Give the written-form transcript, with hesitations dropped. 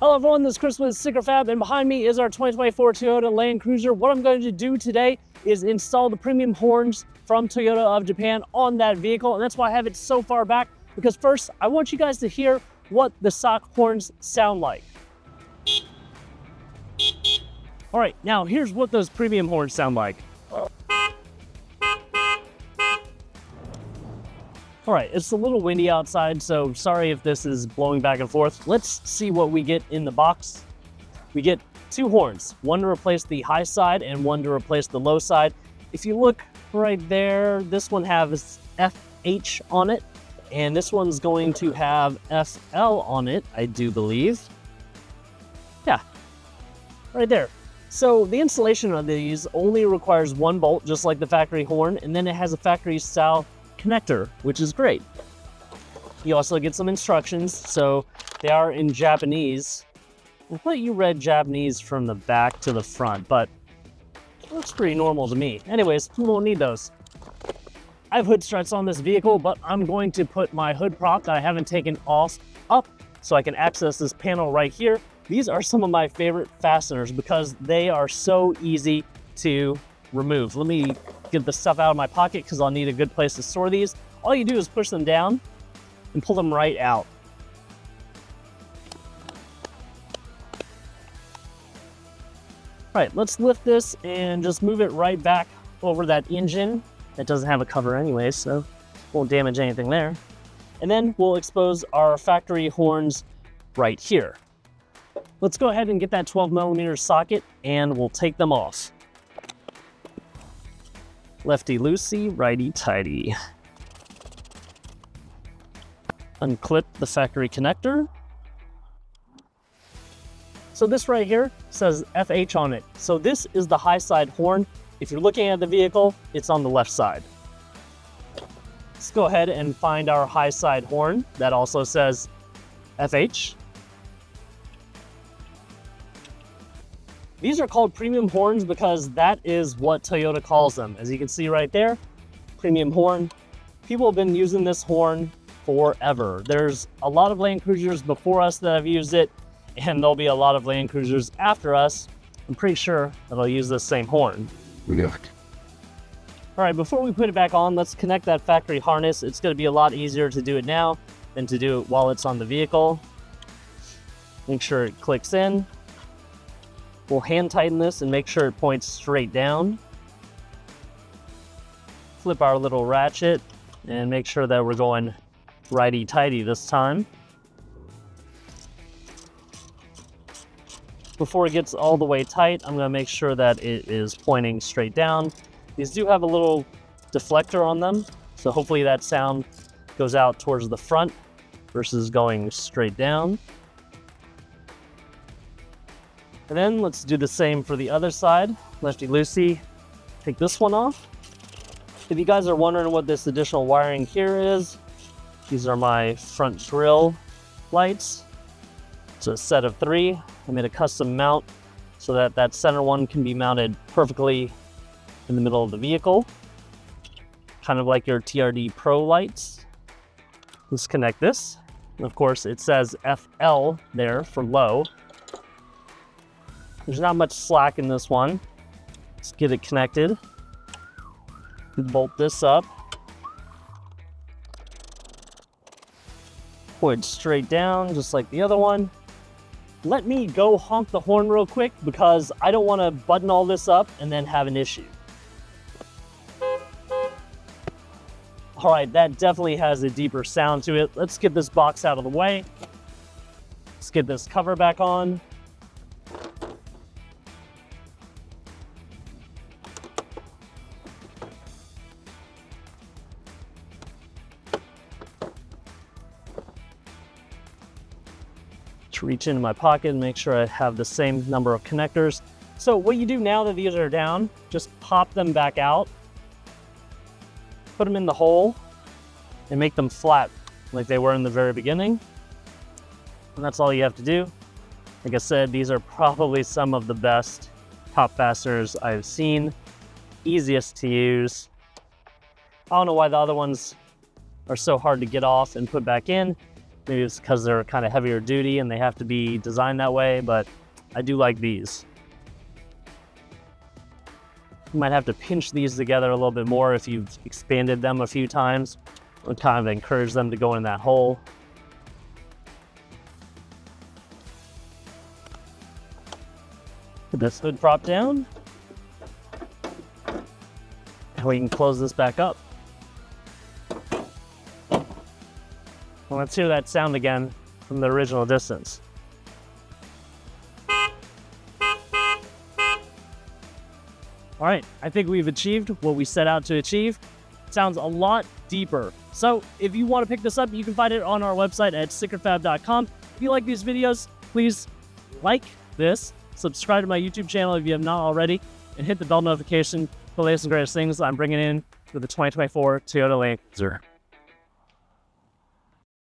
Hello everyone, this is Chris with Sticker Fab, and behind me is our 2024 Toyota Land Cruiser. What I'm going to do today is install the premium horns from Toyota of Japan on that vehicle, and that's why I have it so far back, because first, I want you guys to hear what the stock horns sound like. All right, now here's what those premium horns sound like. All right, it's a little windy outside, so sorry if this is blowing back and forth. Let's see what we get in the box. We get two horns, one to replace the high side and one to replace the low side. If you look right there, this one has FH on it, and this one's going to have FL on it, I do believe. Yeah, right there. So the installation of these only requires one bolt, just like the factory horn, and then it has a factory style connector, which is great. You also get some instructions, so they are in Japanese. I thought you read Japanese from the back to the front, but it looks pretty normal to me. Anyways, we won't need those. I have hood struts on this vehicle, but I'm going to put my hood prop that I haven't taken off up so I can access this panel right here. These are some of my favorite fasteners because they are so easy to remove. Let me get the stuff out of my pocket because I'll need a good place to store these. All you do is push them down and pull them right out. All right, let's lift this and just move it right back over that engine. That doesn't have a cover anyway, so won't damage anything there. And then we'll expose our factory horns right here. Let's go ahead and get that 12mm socket and we'll take them off. Lefty loosey, righty tighty. Unclip the factory connector. So this right here says FH on it. So this is the high side horn. If you're looking at the vehicle, it's on the left side. Let's go ahead and find our high side horn. That also says FH. These are called premium horns because that is what Toyota calls them. As you can see right there, premium horn. People have been using this horn forever. There's a lot of Land Cruisers before us that have used it, and there'll be a lot of Land Cruisers after us. I'm pretty sure that'll use this same horn. All right, before we put it back on, let's connect that factory harness. It's going to be a lot easier to do it now than to do it while it's on the vehicle. Make sure it clicks in. We'll hand tighten this and make sure it points straight down. Flip our little ratchet and make sure that we're going righty-tighty this time. Before it gets all the way tight, I'm going to make sure that it is pointing straight down. These do have a little deflector on them, so hopefully that sound goes out towards the front versus going straight down. And then let's do the same for the other side. Lefty loosey, take this one off. If you guys are wondering what this additional wiring here is, these are my front grille lights. It's a set of 3. I made a custom mount so that that center one can be mounted perfectly in the middle of the vehicle. Kind of like your TRD Pro lights. Let's connect this. And of course, it says FL there for low. There's not much slack in this one. Let's get it connected. Bolt this up. Point straight down, just like the other one. Let me go honk the horn real quick because I don't want to button all this up and then have an issue. All right, that definitely has a deeper sound to it. Let's get this box out of the way. Let's get this cover back on. Reach into my pocket and make sure I have the same number of connectors. So what you do now that these are down, just pop them back out, put them in the hole, and make them flat like they were in the very beginning. And that's all you have to do. Like I said, these are probably some of the best top fasteners I've seen. Easiest to use. I don't know why the other ones are so hard to get off and put back in. Maybe it's because they're kind of heavier duty and they have to be designed that way, but I do like these. You might have to pinch these together a little bit more if you've expanded them a few times, and kind of encourage them to go in that hole. Put this hood prop down. And we can close this back up. Well, let's hear that sound again from the original distance. All right, I think we've achieved what we set out to achieve. It sounds a lot deeper. So if you want to pick this up, you can find it on our website at stickerfab.com. If you like these videos, please like this, subscribe to my YouTube channel if you have not already, and hit the bell notification for the latest and greatest things I'm bringing in for the 2024 Toyota Land Cruiser.